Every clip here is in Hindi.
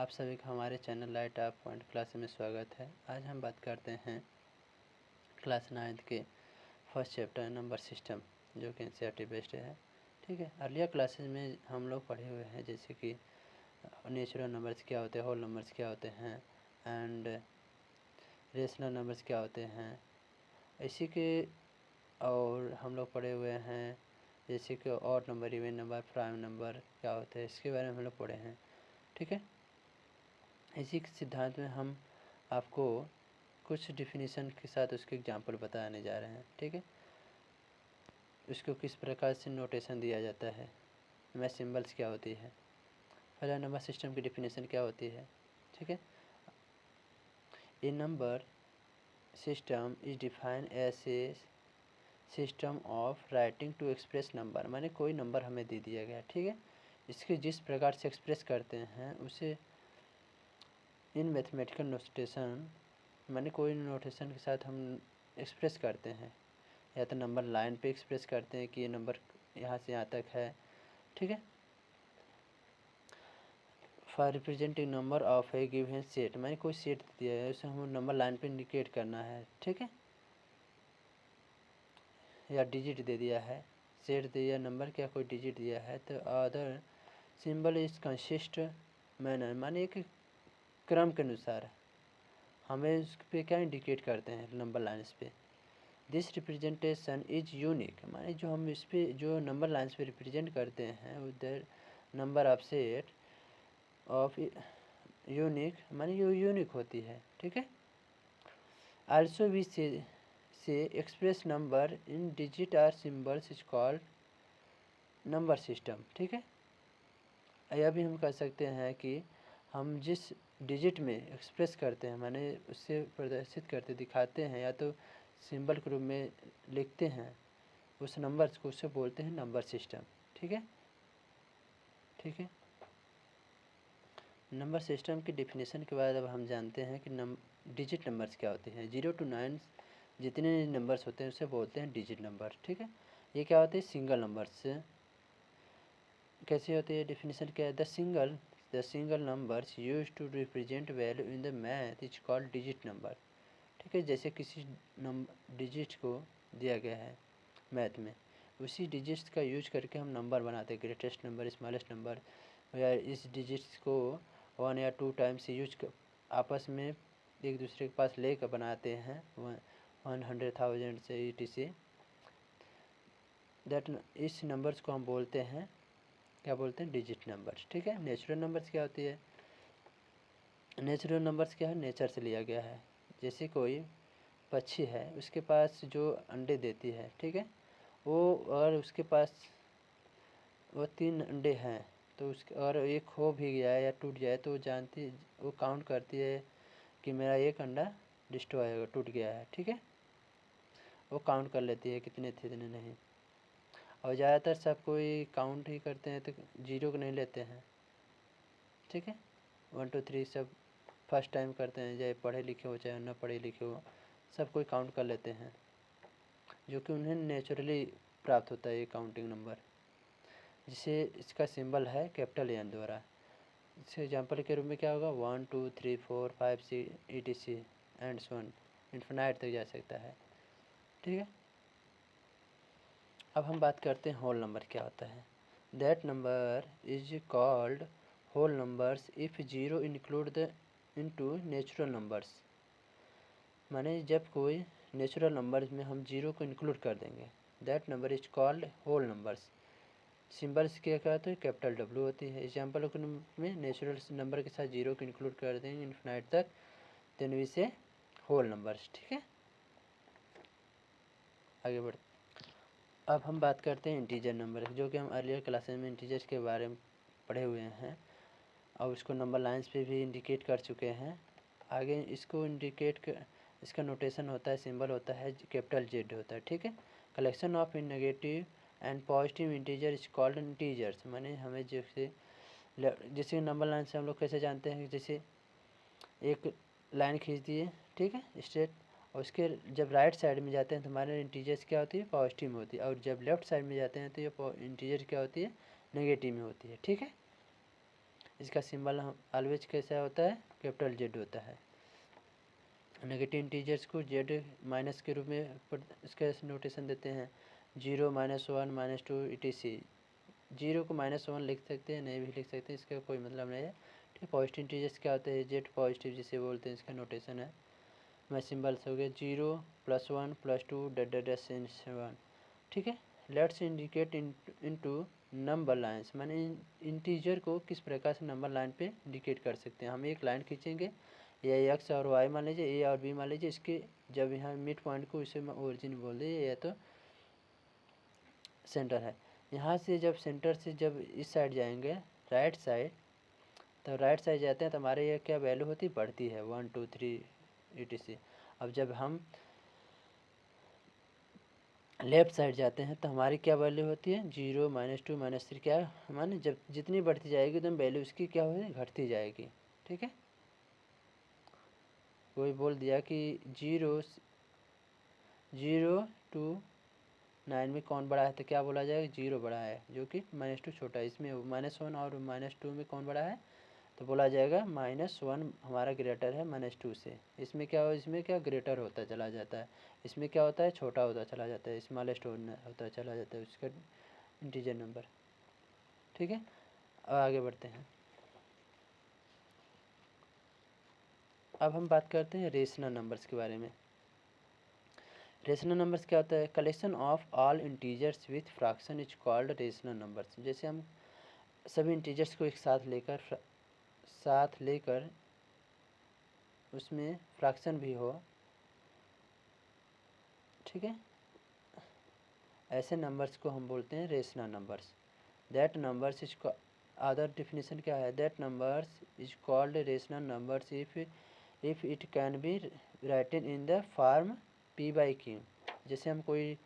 आप सभी का हमारे channel light of point class में स्वागत है। आज हम बात करते हैं क्लास 9 के फर्स्ट चैप्टर नंबर सिस्टम, जो कि एनसीईआरटी बेस्ड है। ठीक है, अर्लियर क्लासेस में हम लोग पढ़े हुए हैं, जैसे कि नेचुरल नंबर्स क्या होते हैं, होल नंबर्स क्या होते हैं एंड रेशनल नंबर्स क्या होते हैं। इसी के और हम लोग पढ़े हुए हैं जैसे कि odd number, even number, prime number क्या होते हैं, इसके बारे में हम लोग पढ़े हैं। ठीक है, इसी सिद्धांत में हम आपको कुछ डिफिनीशन के साथ उसके एग्जाम्पल बताने जा रहे हैं। ठीक है, उसको किस प्रकार से नोटेशन दिया जाता है, मैथ सिंबल्स क्या होती है, पहला नंबर सिस्टम की डिफिनीशन क्या होती है। ठीक है, a number system is define as a system of writing to express number, माने कोई नंबर हमें दे दिया गया। ठीक है, इसके जिस प्रकार से एक्सप्रेस करते हैं उसे इन मैथमेटिकल नोटेशन, माने कोई नोटेशन के साथ हम एक्सप्रेस करते हैं, या तो नंबर लाइन पे एक्सप्रेस करते हैं कि ये नंबर यहाँ से यहाँ तक है। ठीक है, for representing number of A given set, माने कोई सेट दिया है उसे हम नंबर लाइन पे इंडिकेट करना है। ठीक है, या डिजिट दे दिया है, सेट दिया नंबर क्या कोई डिजिट दिया है, तो other symbol is consist manner, माने एक क्रम के अनुसार हमें उस पर क्या इंडिकेट करते हैं नंबर लाइन्स पे। दिस रिप्रेजेंटेशन इज यूनिक, माने जो हम इस पे जो नंबर लाइन्स पे रिप्रेजेंट करते हैं उधर number of set of unique, माने ये यूनिक होती है। ठीक है, also we say express number in digit or symbols is called number system. ठीक है, यह भी हम कह सकते हैं कि हम जिस डिजिट में एक्सप्रेस करते हैं, माने उससे प्रदर्शित करते दिखाते हैं या तो सिंबल के रूप में लिखते हैं उस नंबर्स को, उससे बोलते हैं नंबर सिस्टम। ठीक है, ठीक है, नंबर सिस्टम की डिफिनेशन के बाद अब हम जानते हैं कि डिजिट नंबर्स क्या होते हैं। 0 to 9 जितने नंबर्स होते हैं उसे बोलते हैं डिजिट नंबर। ठीक है, ये क्या होते हैं, सिंगल नंबर्स। कैसे होती है, डिफिनेशन क्या है, the single numbers use to represent value in the math is called digit number. ठीक है, जैसे किसी डिजिट को दिया गया है मैथ में, उसी डिजिट्स का यूज करके हम नंबर बनाते हैं, ग्रेटेस्ट नंबर, स्मॉलेस्ट नंबर, या इस डिजिट्स को 1 या 2 टाइम्स यूज आपस में एक दूसरे के पास लेकर बनाते हैं 100,000 से etc। दैट इस नंबर्स को हम बोलते हैं, क्या बोलते हैं, डिजिट नंबर्स। ठीक है, नेचुरल नंबर्स क्या होती है, नेचुरल नंबर्स क्या है, नेचर से लिया गया है। जैसे कोई पक्षी है, उसके पास जो अंडे देती है, ठीक है, वो और उसके पास वो 3 अंडे हैं, तो उसके और एक खो भी गया है या टूट जाए तो वो काउंट करती है कि मेरा एक अंडा डिस्ट्रॉय होगा, टूट गया है। ठीक है, वो काउंट कर लेती है कितने थे कितने नहीं। और ज़्यादातर सब कोई काउंट ही करते हैं तो 0 को नहीं लेते हैं। ठीक है, 1 2 3 सब फर्स्ट टाइम करते हैं, चाहे पढ़े लिखे हो चाहे न पढ़े लिखे हो, सब कोई काउंट कर लेते हैं, जो कि उन्हें नेचुरली प्राप्त होता है ये काउंटिंग नंबर, जिसे इसका सिंबल है कैपिटल एन द्वारा। इसके एग्जाम्पल के रूप में क्या होगा, 1 2 3 4 5 6 etc and so on, infinite तक जा सकता है। ठीक है, अब हम बात करते हैं होल नंबर क्या होता है। That number is called whole numbers if 0 include the into natural numbers, माने जब कोई नेचुरल नंबर्स में हम 0 को इंक्लूड कर देंगे, that number is called whole numbers. Symbols क्या होते हैं, कैपिटल W होती है। एग्जाम्पल में नेचुरल नंबर के साथ 0 को इंक्लूड कर देंगे इन्फिनाइट तक, देन वी से होल नंबर्स। ठीक है, आगे बढ़ अब हम बात करते हैं इंटीजर नंबर, जो कि हम अर्लियर क्लासेस में इंटीजर्स के बारे में पढ़े हुए हैं और उसको नंबर लाइन्स पे भी इंडिकेट कर चुके हैं। आगे इसको इसका नोटेशन होता है, सिंबल होता है कैपिटल Z होता है। ठीक है, collection of in negative and positive integer is called integers, माने हमें जैसे नंबर लाइन से हम लोग कैसे जानते हैं, जैसे एक लाइन खींच दिए, ठीक है, स्ट्रेट, और उसके जब राइट साइड में जाते हैं तो हमारे इंटीजर्स क्या होती है, पॉजिटिव में होती है, और जब लेफ्ट साइड में जाते हैं तो ये इंटीजर क्या होती है, नेगेटिव में होती है। ठीक है, इसका सिंबल हम ऑलवेज कैसा होता है, कैपिटल जेड होता है। नेगेटिव इंटीजर्स को जेड माइनस के रूप में इसका नोटेशन देते हैं, 0 -1 -2 etc। 0 को -1 लिख सकते हैं, नहीं भी लिख सकते हैं, इसका कोई मतलब नहीं है। ठीक है, पॉजिटिव इंटीजर्स क्या होते हैं, जेड पॉजिटिव जिसे बोलते हैं, इसका नोटेशन है। मैं सिंबल्स हो गए 0 +1 +2 -1। ठीक है, let's indicate into number lines, माने इंटीजर को किस प्रकार से नंबर लाइन पे इंडिकेट कर सकते हैं। हम एक लाइन खींचेंगे, या एक्स और वाई मान लीजिए, ए और बी मान लीजिए, इसके जब यहाँ मिड पॉइंट को इसे ओरिजिन बोल दीजिए या तो सेंटर है। यहाँ से जब सेंटर से जब इस साइड जाएंगे राइट साइड, तो राइट साइड जाते हैं तो हमारे ये क्या वैल्यू होती है, बढ़ती है 1 2 3 etc। अब जब हम लेफ्ट साइड जाते हैं तो हमारी क्या वैल्यू होती है, 0 -2 -3, क्या माने जब जितनी बढ़ती जाएगी एकदम वैल्यू उसकी क्या होगी, घटती जाएगी। ठीक है, कोई बोल दिया कि 0 to 9 में कौन बड़ा है, तो क्या बोला जाएगा, 0 बड़ा है, जो कि -2 छोटा है। इसमें -1 और -2 में कौन बड़ा है, तो बोला जाएगा -1 हमारा ग्रेटर है -2 से। इसमें क्या हो, इसमें क्या ग्रेटर होता चला जाता है, इसमें क्या होता है, छोटा होता चला जाता है, स्मॉलेस्ट होता चला जाता है उसका इंटीजर नंबर। ठीक है, अब आगे बढ़ते हैं। अब हम बात करते हैं रेशनल नंबर्स के बारे में। रेशनल नंबर्स क्या होता है, collection of all integers with fraction is called rational numbers. जैसे हम सभी इंटीजर्स को एक साथ लेकर उसमें फ्रैक्शन भी हो, ठीक है, ऐसे नंबर्स को हम बोलते हैं rational numbers. That numbers is other definition क्या है, that numbers is called rational numbers if it can be written in the form p/q। जैसे हम कोई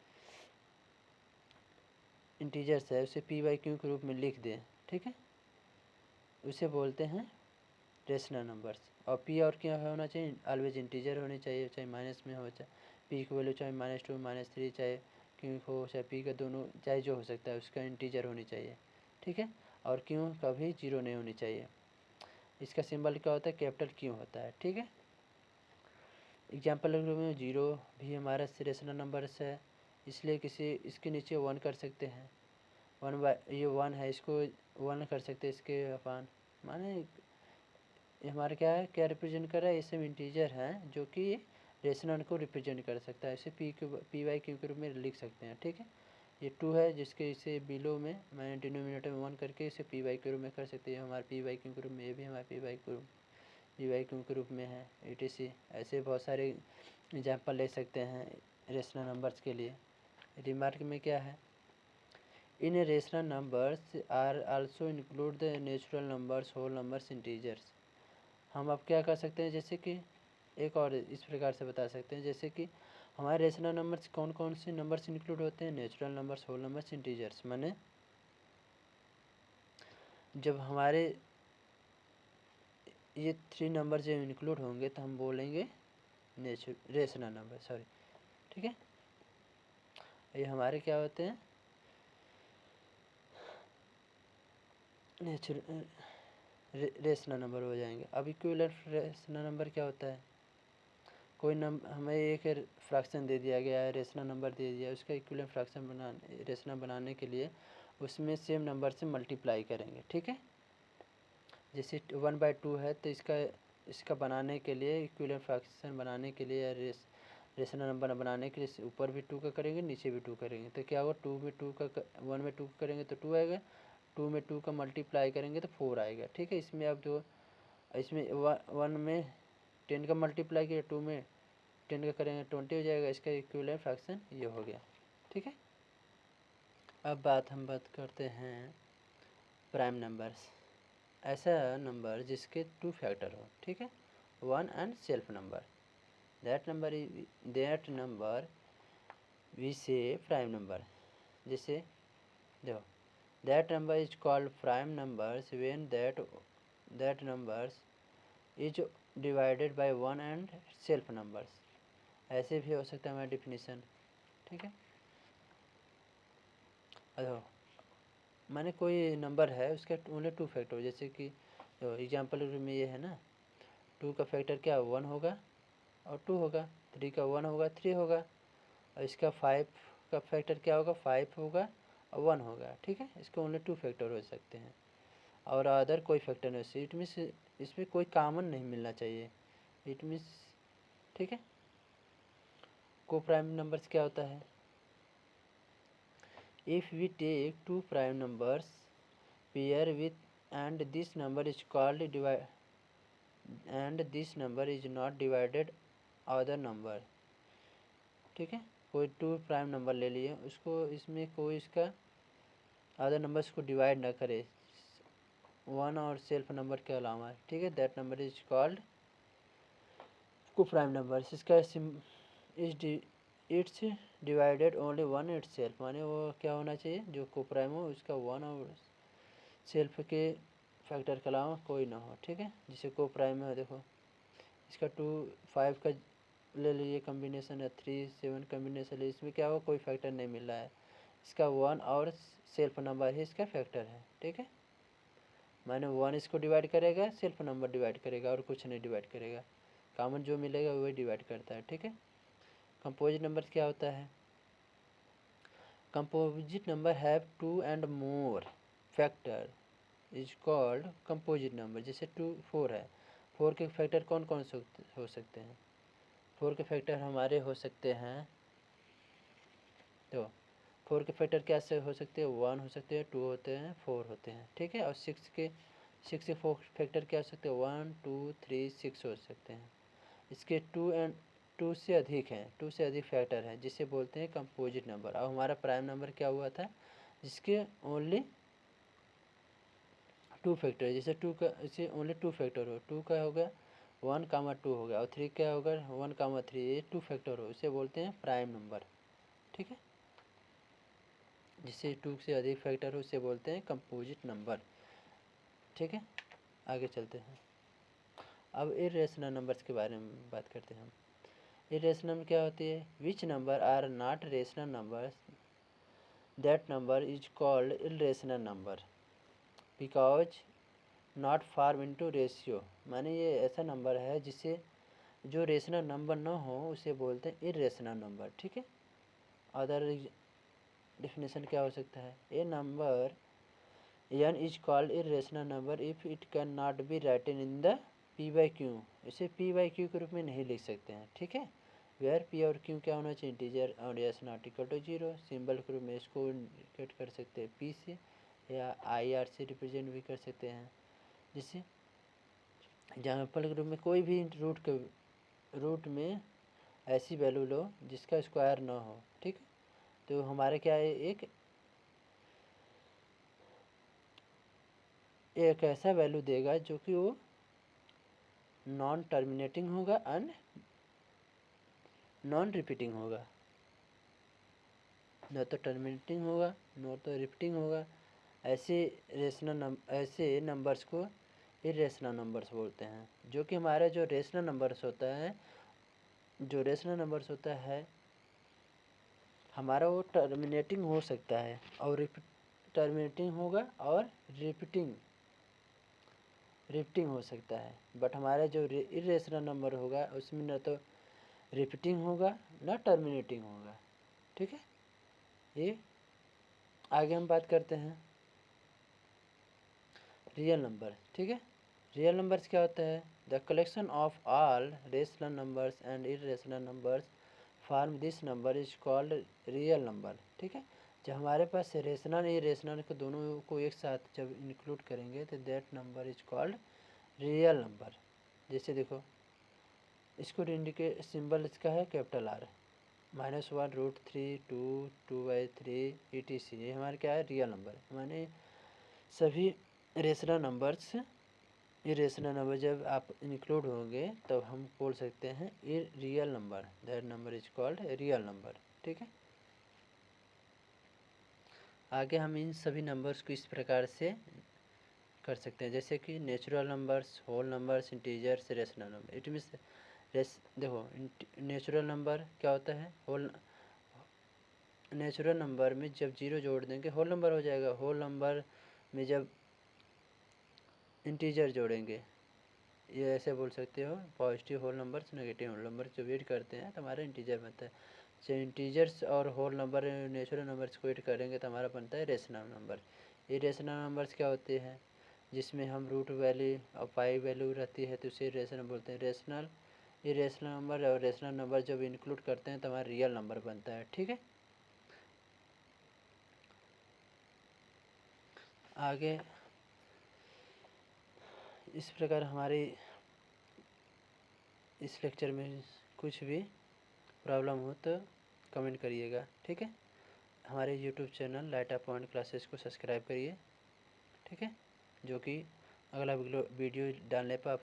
इंटीजर्स है उसे p/q के रूप में लिख दें, ठीक है, उसे बोलते हैं रेशनल नंबर्स। और p और क्या होना चाहिए, ऑलवेज इंटीजर होनी चाहिए, चाहे माइनस में हो, चाहे p की वैल्यू चाहे -2 -3, चाहे q हो चाहे p का दोनों, चाहे जो हो सकता है उसका इंटीजर होनी चाहिए। ठीक है, और q कभी 0 नहीं होनी चाहिए। इसका सिंबल क्या होता है, कैपिटल Q होता है। ठीक है, एग्जाम्पल में 0 भी हमारा रेशनल नंबर्स है, इसलिए इसके नीचे 1 कर सकते हैं, 1 है, इसको 1 कर सकते हैं, इसके अपान माने ये हमारा क्या रिप्रेजेंट कर रहा है, ये सब इंटीजर हैं जो कि रेशनल को रिप्रेजेंट कर सकता है। इसे p/q के रूप में लिख सकते हैं। ठीक है, ये 2 है जिसके इसे बिलो में मैंने डिनोमिनेटर में 1 करके इसे p/q के रूप में कर सकते हैं, हमारे p/q के रूप में, ये भी हमारे p/q के रूप में है etc। ऐसे बहुत सारे एग्जाम्पल ले सकते हैं रेशनल नंबर्स के लिए। रिमार्क में क्या है, irrational numbers are also include the natural numbers, whole numbers, integers. हम अब क्या कर सकते हैं, जैसे कि एक और इस प्रकार से बता सकते हैं, जैसे कि हमारे रेशनल नंबर्स कौन कौन से नंबर्स इंक्लूड होते हैं, natural numbers, whole numbers, integers. माने जब हमारे ये 3 नंबर जब इंक्लूड होंगे तो हम बोलेंगे रेशनल नंबर, सॉरी। ठीक है, ये हमारे क्या होते हैं, रेशनल नंबर हो जाएंगे। अब इक्विवेलेंट रेशनल नंबर क्या होता है, कोई नंबर हमें एक फ्रैक्शन दे दिया गया है, रेशनल नंबर दे दिया है, उसका इक्विवेलेंट फ्रैक्शन रेशनल बनाने के लिए उसमें सेम नंबर से मल्टीप्लाई करेंगे। ठीक है, जैसे 1/2 है तो इसका बनाने के लिए, इक्विवेलेंट फ्रैक्शन बनाने के लिए, रेशनल नंबर बनाने के लिए ऊपर भी 2 का करेंगे, नीचे भी 2 करेंगे, तो क्या होगा, 2 में 2 का 1 में 2 करेंगे तो 2 आएगा, 2 में 2 का मल्टीप्लाई करेंगे तो 4 आएगा। ठीक है, इसमें अब जो इसमें 1 में 10 का मल्टीप्लाई किया, 2 में 10 का करेंगे 20 हो जाएगा, इसका इक्विवेलेंट फ्रैक्शन ये हो गया। ठीक है, अब हम बात करते हैं प्राइम नंबर्स। ऐसा नंबर जिसके 2 फैक्टर हो, ठीक है, 1 and self number, that number we say prime number. जैसे देखो, that number is called prime numbers when that numbers is divided by 1 and self numbers. ऐसे भी हो सकता है हमारा डिफिनीशन। ठीक है, देखो मैंने कोई नंबर है उसका ओनली 2 फैक्टर, जैसे कि तो एग्जाम्पल में ये है ना, 2 का फैक्टर क्या 1 होगा और 2 होगा, 3 का 1 होगा 3 होगा, और इसका 5 का फैक्टर क्या होगा 5 होगा और 1 होगा। ठीक है, इसके ओनली 2 फैक्टर हो सकते हैं और अदर कोई फैक्टर नहीं हो सकते। इट मीन्स इसमें कोई कॉमन नहीं मिलना चाहिए। इट मीन्स ठीक है। को प्राइम नंबर्स क्या होता है, if we take 2 prime numbers pair with and this number is called divide and this number is not divided other number. ठीक है, कोई 2 प्राइम नंबर ले लिए, उसको इसमें कोई इसका अदर नंबर्स को डिवाइड ना करे 1 और सेल्फ नंबर के अलावा। ठीक है, दैट नंबर इज कॉल्ड को प्राइम नंबर। इसका it's divided only 1 it self, माने वो क्या होना चाहिए जो को प्राइम हो उसका 1 और सेल्फ के फैक्टर के अलावा कोई ना हो। ठीक है, जिसे को प्राइम है, देखो इसका 2 5 का ले लीजिए कम्बिनेशन है, 3 7 कम्बिनेशन है, इसमें क्या हो कोई फैक्टर नहीं मिल रहा है, इसका 1 और सेल्फ नंबर ही इसका फैक्टर है। ठीक है, माने 1 इसको डिवाइड करेगा, सेल्फ नंबर डिवाइड करेगा और कुछ नहीं डिवाइड करेगा, कॉमन जो मिलेगा वही डिवाइड करता है। ठीक है, कंपोजिट नंबर क्या होता है, composite number have 2 and more factor is called composite number. जैसे 2 4 है, 4 के फैक्टर कौन कौन से हो सकते हैं, 4 के फैक्टर हमारे हो सकते हैं, तो 4 के फैक्टर क्या से हो सकते हैं 1 हो सकते हैं, 2 होते हैं, 4 होते हैं। ठीक है, और 6 के 4 फैक्टर क्या हो सकते हैं 1 2 3 6 हो सकते हैं। इसके 2 से अधिक हैं, 2 से अधिक फैक्टर हैं जिसे बोलते हैं कंपोजिट नंबर। अब हमारा प्राइम नंबर क्या हुआ था जिसके ओनली 2 फैक्टर, जैसे 2 का इसे ओनली 2 फैक्टर हो, 2 का हो गया 1 कामा 2 हो गया और 3 क्या होगा 1 कामा 3, ये 2 फैक्टर हो, इसे बोलते हैं प्राइम नंबर। ठीक है, जिससे 2 से अधिक फैक्टर हो उसे बोलते हैं कंपोजिट नंबर। ठीक है, आगे चलते हैं। अब इरेशनल नंबर्स के बारे में बात करते हैं हम। इरेशनल क्या होती है, which number are not rational numbers that number is called irrational number because not form into ratio. माने ये ऐसा नंबर है जिसे जो रेशनल नंबर न हो उसे बोलते हैं इरेशनल नंबर। ठीक है, अदर डेफिनेशन क्या हो सकता है, a number n is called irrational number if it can not be written in the p by Q. इसे p बाई क्यू के रूप में नहीं लिख सकते हैं। ठीक है, वेयर p और q क्या होना चाहिए इंटीजर और s not equal to 0। Symbol के रूप में इसको इंडिकेट कर सकते हैं p से या IR से रिप्रेजेंट भी कर सकते हैं। जिससे एग्जाम्पल के रूप में कोई भी रूट में ऐसी वैल्यू लो जिसका स्क्वायर ना हो। ठीक है, तो हमारे क्या है एक ऐसा वैल्यू देगा जो कि वो नॉन टर्मिनेटिंग होगा एंड नॉन रिपीटिंग होगा, न तो टर्मिनेटिंग होगा न तो रिपीटिंग होगा। ऐसे नंबर्स को इरेशनल नंबर्स बोलते हैं। जो कि हमारा जो रेशनल नंबर्स होता है हमारा वो टर्मिनेटिंग हो सकता है और टर्मिनेटिंग होगा और रिपीटिंग हो सकता है। बट हमारा जो इरेशनल नंबर होगा उसमें न तो रिपीटिंग होगा न टर्मिनेटिंग होगा। ठीक है, ये आगे हम बात करते हैं रियल नंबर। ठीक है, रियल नंबर्स क्या होता है, the collection of all rational numbers and irrational numbers form this number is called real number. ठीक है, जब हमारे पास रेशनल इरेशनल को दोनों को एक साथ जब इंक्लूड करेंगे तो that number is called real number. जैसे देखो इसको इंडिकेट सिंबल इसका है कैपिटल R, -1√3 2 2/3 ये हमारे क्या है रियल नंबर। माने सभी रेशनल नंबर्स इरेशनल नंबर जब आप इंक्लूड होंगे तब हम बोल सकते हैं real number, that number is called real number. ठीक है, आगे हम इन सभी नंबर्स को इस प्रकार से कर सकते हैं जैसे कि natural numbers, whole numbers, integers, rational number. It means देखो नेचुरल नंबर क्या होता है, नेचुरल नंबर में जब 0 जोड़ देंगे होल नंबर हो जाएगा। होल नंबर में जब इंटीजर जोड़ेंगे। ये ऐसे बोल सकते हो, पॉजिटिव होल नंबर से नेगेटिव होल नंबर जो ऐड करते हैं तो हमारा इंटीजर बनता है। जो इंटीजर्स और होल नंबर नेचुरल नंबर्स को ऐड करेंगे तो हमारा बनता है रेशनल नंबर। ये रेशनल नंबर्स क्या होते हैं, जिसमें हम रूट वैल्यू और पाई वैल्यू रहती है तो उसे रेशनल बोलते हैं। रेशनल, ये रेशनल नंबर और रेशनल नंबर जब इंक्लूड करते हैं तो हमारा रियल नंबर बनता है। ठीक है, आगे इस प्रकार हमारे इस लेक्चर में कुछ भी प्रॉब्लम हो तो कमेंट करिएगा। ठीक है, हमारे YouTube channel light up point classes को सब्सक्राइब करिए। ठीक है, जो कि अगला वीडियो डालने पर